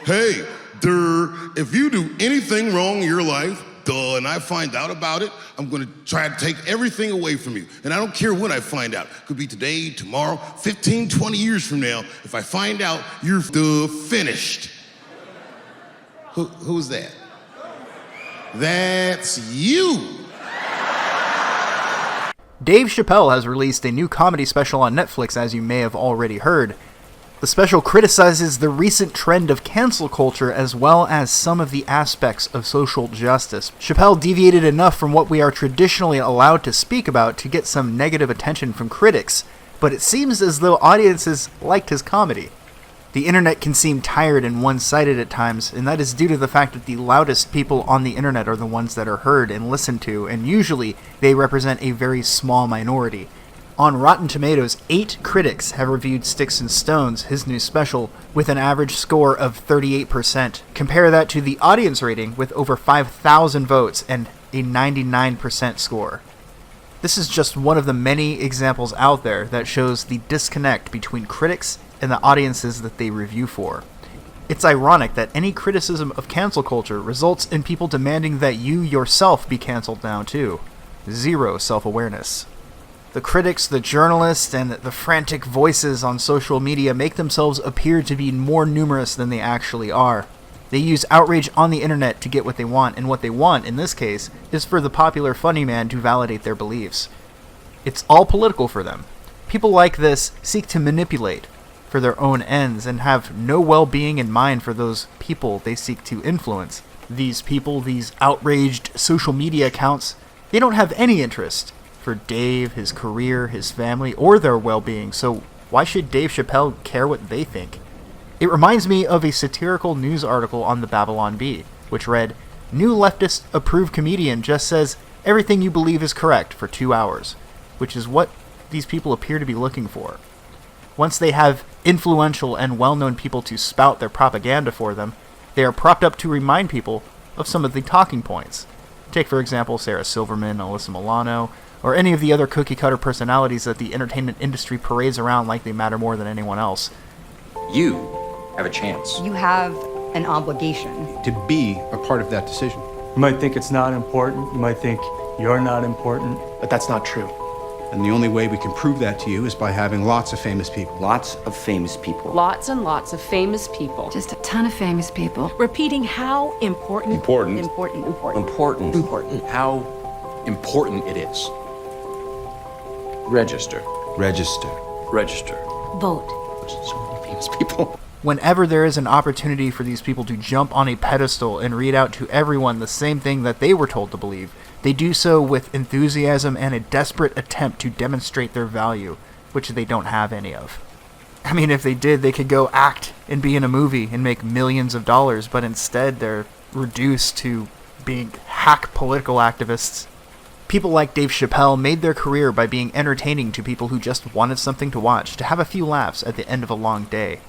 hey, if you do anything wrong in your life, and I find out about it, I'm gonna try to take everything away from you. And I don't care when I find out. Could be today, tomorrow, 15, 20 years from now. If I find out, you're finished. Who's that? That's you. Dave Chappelle has released a new comedy special on Netflix, as you may have already heard. The special criticizes the recent trend of cancel culture as well as some of the aspects of social justice. Chappelle deviated enough from what we are traditionally allowed to speak about to get some negative attention from critics, but it seems as though audiences liked his comedy. The internet can seem tired and one-sided at times, and that is due to the fact that the loudest people on the internet are the ones that are heard and listened to, and usually they represent a very small minority. On Rotten Tomatoes, 8 critics have reviewed Sticks and Stones, his new special, with an average score of 38%. Compare that to the audience rating with over 5,000 votes and a 99% score. This is just one of the many examples out there that shows the disconnect between critics and the audiences that they review for. It's ironic that any criticism of cancel culture results in people demanding that you yourself be canceled now too. Zero self-awareness. The critics, the journalists, and the frantic voices on social media make themselves appear to be more numerous than they actually are. They use outrage on the internet to get what they want, and what they want, in this case, is for the popular funny man to validate their beliefs. It's all political for them. People like this seek to manipulate for their own ends and have no well-being in mind for those people they seek to influence. These people, these outraged social media accounts, they don't have any interest for Dave, his career, his family, or their well-being, so why should Dave Chappelle care what they think? It reminds me of a satirical news article on the Babylon Bee, which read, "New leftist approved comedian just says everything you believe is correct for 2 hours," which is what these people appear to be looking for. Once they have influential and well-known people to spout their propaganda for them, they are propped up to remind people of some of the talking points. Take, for example, Sarah Silverman, Alyssa Milano, or any of the other cookie-cutter personalities that the entertainment industry parades around like they matter more than anyone else. You have a chance. You have an obligation to be a part of that decision. You might think it's not important. You might think you're not important. But that's not true. And the only way we can prove that to you is by having lots of famous people. Lots of famous people. Lots and lots of famous people. Just a ton of famous people. Repeating how important. Important. Important. Important. Important. Important. How important it is. Register. Register. Register. Vote. So many famous people. Whenever there is an opportunity for these people to jump on a pedestal and read out to everyone the same thing that they were told to believe, they do so with enthusiasm and a desperate attempt to demonstrate their value, which they don't have any of. I mean, if they did, they could go act and be in a movie and make millions of dollars, but instead they're reduced to being hack political activists. People like Dave Chappelle made their career by being entertaining to people who just wanted something to watch, to have a few laughs at the end of a long day.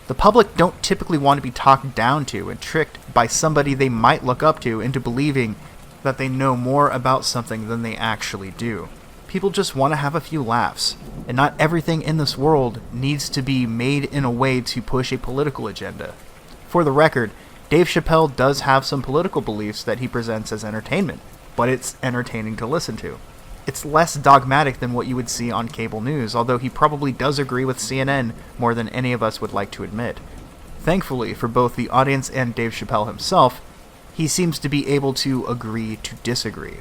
The public don't typically want to be talked down to and tricked by somebody they might look up to into believing that they know more about something than they actually do. People just want to have a few laughs, and not everything in this world needs to be made in a way to push a political agenda. For the record, Dave Chappelle does have some political beliefs that he presents as entertainment, but it's entertaining to listen to. It's less dogmatic than what you would see on cable news, although he probably does agree with CNN more than any of us would like to admit. Thankfully, for both the audience and Dave Chappelle himself, he seems to be able to agree to disagree.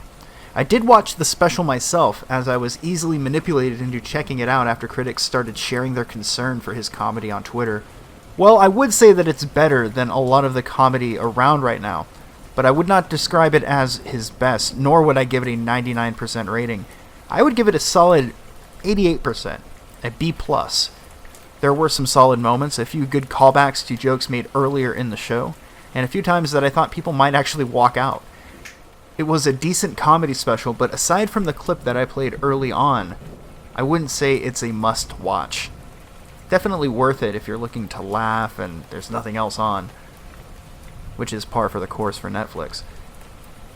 I did watch the special myself, as I was easily manipulated into checking it out after critics started sharing their concern for his comedy on Twitter. Well, I would say that it's better than a lot of the comedy around right now, but I would not describe it as his best, nor would I give it a 99% rating. I would give it a solid 88%, a B+. There were some solid moments, a few good callbacks to jokes made earlier in the show, and a few times that I thought people might actually walk out. It was a decent comedy special, but aside from the clip that I played early on, I wouldn't say it's a must-watch. Definitely worth it if you're looking to laugh and there's nothing else on, which is par for the course for Netflix.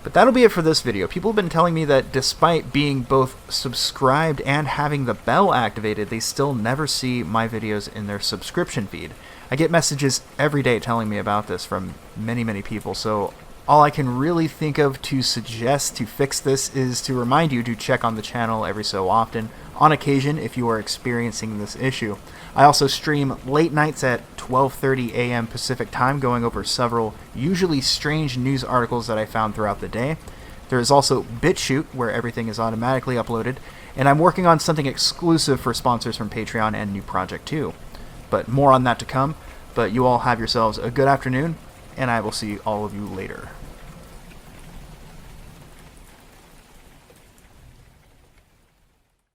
But that'll be it for this video. People have been telling me that despite being both subscribed and having the bell activated, they still never see my videos in their subscription feed. I get messages every day telling me about this from many, many people, so all I can really think of to suggest to fix this is to remind you to check on the channel every so often, on occasion if you are experiencing this issue. I also stream late nights at 12:30 a.m. Pacific time, going over several usually strange news articles that I found throughout the day. There is also BitChute, where everything is automatically uploaded, and I'm working on something exclusive for sponsors from Patreon and New Project 2. But more on that to come. But you all have yourselves a good afternoon, and I will see all of you later.